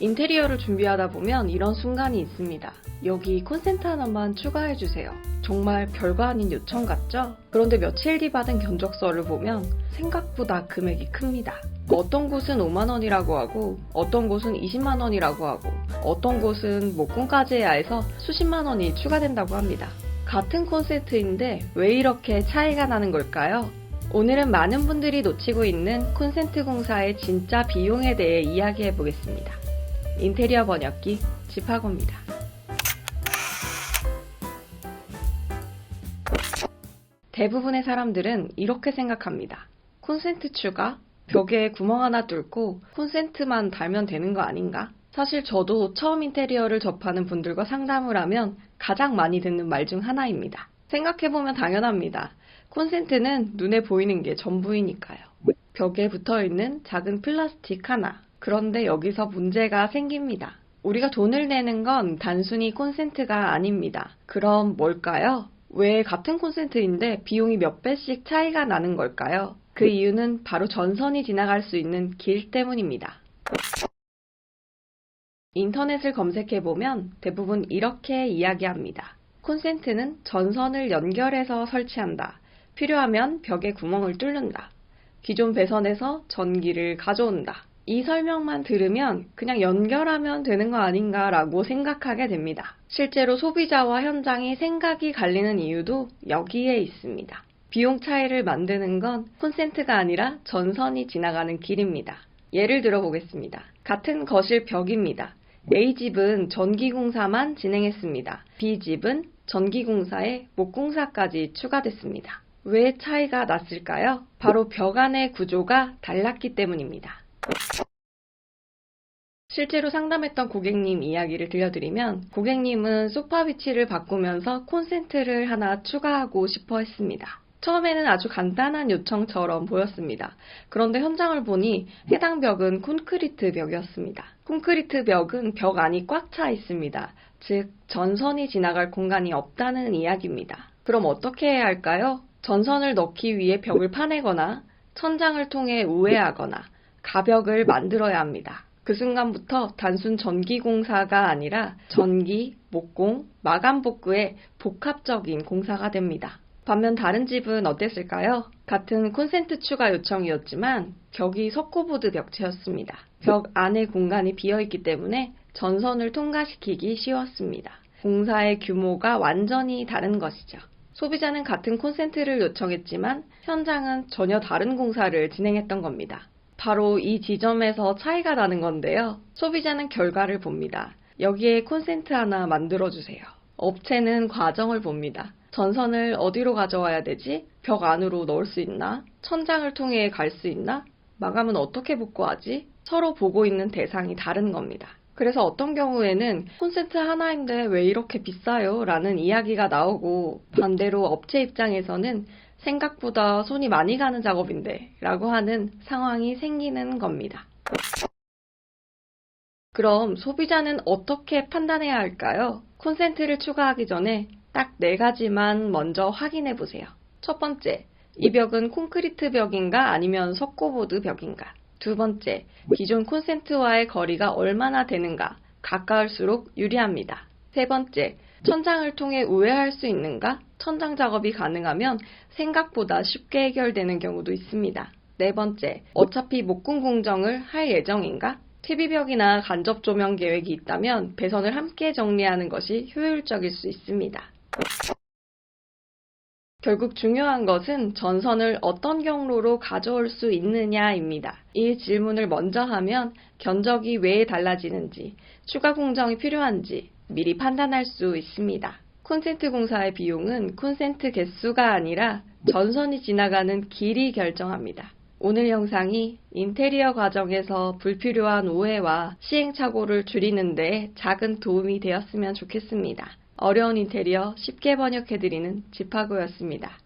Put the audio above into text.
인테리어를 준비하다 보면 이런 순간이 있습니다. 여기 콘센트 하나만 추가해주세요. 정말 별거 아닌 요청 같죠? 그런데 며칠 뒤 받은 견적서를 보면 생각보다 금액이 큽니다. 어떤 곳은 5만원이라고 하고 어떤 곳은 20만원이라고 하고 어떤 곳은 목공까지 해야 해서 수십만원이 추가된다고 합니다. 같은 콘센트인데 왜 이렇게 차이가 나는 걸까요? 오늘은 많은 분들이 놓치고 있는 콘센트 공사의 진짜 비용에 대해 이야기해 보겠습니다. 인테리어 번역기 집학원입니다. 대부분의 사람들은 이렇게 생각합니다. 콘센트 추가? 벽에 구멍 하나 뚫고 콘센트만 달면 되는 거 아닌가? 사실 저도 처음 인테리어를 접하는 분들과 상담을 하면 가장 많이 듣는 말 중 하나입니다. 생각해보면 당연합니다. 콘센트는 눈에 보이는 게 전부이니까요. 벽에 붙어있는 작은 플라스틱 하나. 그런데 여기서 문제가 생깁니다. 우리가 돈을 내는 건 단순히 콘센트가 아닙니다. 그럼 뭘까요? 왜 같은 콘센트인데 비용이 몇 배씩 차이가 나는 걸까요? 그 이유는 바로 전선이 지나갈 수 있는 길 때문입니다. 인터넷을 검색해보면 대부분 이렇게 이야기합니다. 콘센트는 전선을 연결해서 설치한다. 필요하면 벽에 구멍을 뚫는다. 기존 배선에서 전기를 가져온다. 이 설명만 들으면 그냥 연결하면 되는 거 아닌가 라고 생각하게 됩니다. 실제로 소비자와 현장이 생각이 갈리는 이유도 여기에 있습니다. 비용 차이를 만드는 건 콘센트가 아니라 전선이 지나가는 길입니다. 예를 들어 보겠습니다. 같은 거실 벽입니다. A집은 전기공사만 진행했습니다. B집은 전기공사에 목공사까지 추가됐습니다. 왜 차이가 났을까요? 바로 벽 안의 구조가 달랐기 때문입니다. 실제로 상담했던 고객님 이야기를 들려드리면 고객님은 소파 위치를 바꾸면서 콘센트를 하나 추가하고 싶어 했습니다. 처음에는 아주 간단한 요청처럼 보였습니다. 그런데 현장을 보니 해당 벽은 콘크리트 벽이었습니다. 콘크리트 벽은 벽 안이 꽉 차 있습니다. 즉, 전선이 지나갈 공간이 없다는 이야기입니다. 그럼 어떻게 해야 할까요? 전선을 넣기 위해 벽을 파내거나 천장을 통해 우회하거나 가벽을 만들어야 합니다. 그 순간부터 단순 전기공사가 아니라 전기, 목공, 마감 복구의 복합적인 공사가 됩니다. 반면 다른 집은 어땠을까요? 같은 콘센트 추가 요청이었지만 벽이 석고보드 벽체였습니다. 벽 안에 공간이 비어있기 때문에 전선을 통과시키기 쉬웠습니다. 공사의 규모가 완전히 다른 것이죠. 소비자는 같은 콘센트를 요청했지만 현장은 전혀 다른 공사를 진행했던 겁니다. 바로 이 지점에서 차이가 나는 건데요. 소비자는 결과를 봅니다. 여기에 콘센트 하나 만들어주세요. 업체는 과정을 봅니다. 전선을 어디로 가져와야 되지? 벽 안으로 넣을 수 있나? 천장을 통해 갈 수 있나? 마감은 어떻게 복구하지? 서로 보고 있는 대상이 다른 겁니다. 그래서 어떤 경우에는 콘센트 하나인데 왜 이렇게 비싸요? 라는 이야기가 나오고 반대로 업체 입장에서는 생각보다 손이 많이 가는 작업인데 라고 하는 상황이 생기는 겁니다. 그럼 소비자는 어떻게 판단해야 할까요? 콘센트를 추가하기 전에 딱 4가지만 먼저 확인해 보세요. 첫 번째, 이 벽은 콘크리트 벽인가 아니면 석고보드 벽인가? 두 번째, 기존 콘센트와의 거리가 얼마나 되는가? 가까울수록 유리합니다. 세 번째, 천장을 통해 우회할 수 있는가? 천장 작업이 가능하면 생각보다 쉽게 해결되는 경우도 있습니다. 네 번째, 어차피 목공 공정을 할 예정인가? TV벽이나 간접 조명 계획이 있다면 배선을 함께 정리하는 것이 효율적일 수 있습니다. 결국 중요한 것은 전선을 어떤 경로로 가져올 수 있느냐입니다. 이 질문을 먼저 하면 견적이 왜 달라지는지, 추가 공정이 필요한지 미리 판단할 수 있습니다. 콘센트 공사의 비용은 콘센트 개수가 아니라 전선이 지나가는 길이 결정합니다. 오늘 영상이 인테리어 과정에서 불필요한 오해와 시행착오를 줄이는 데 작은 도움이 되었으면 좋겠습니다. 어려운 인테리어 쉽게 번역해드리는 집하고였습니다.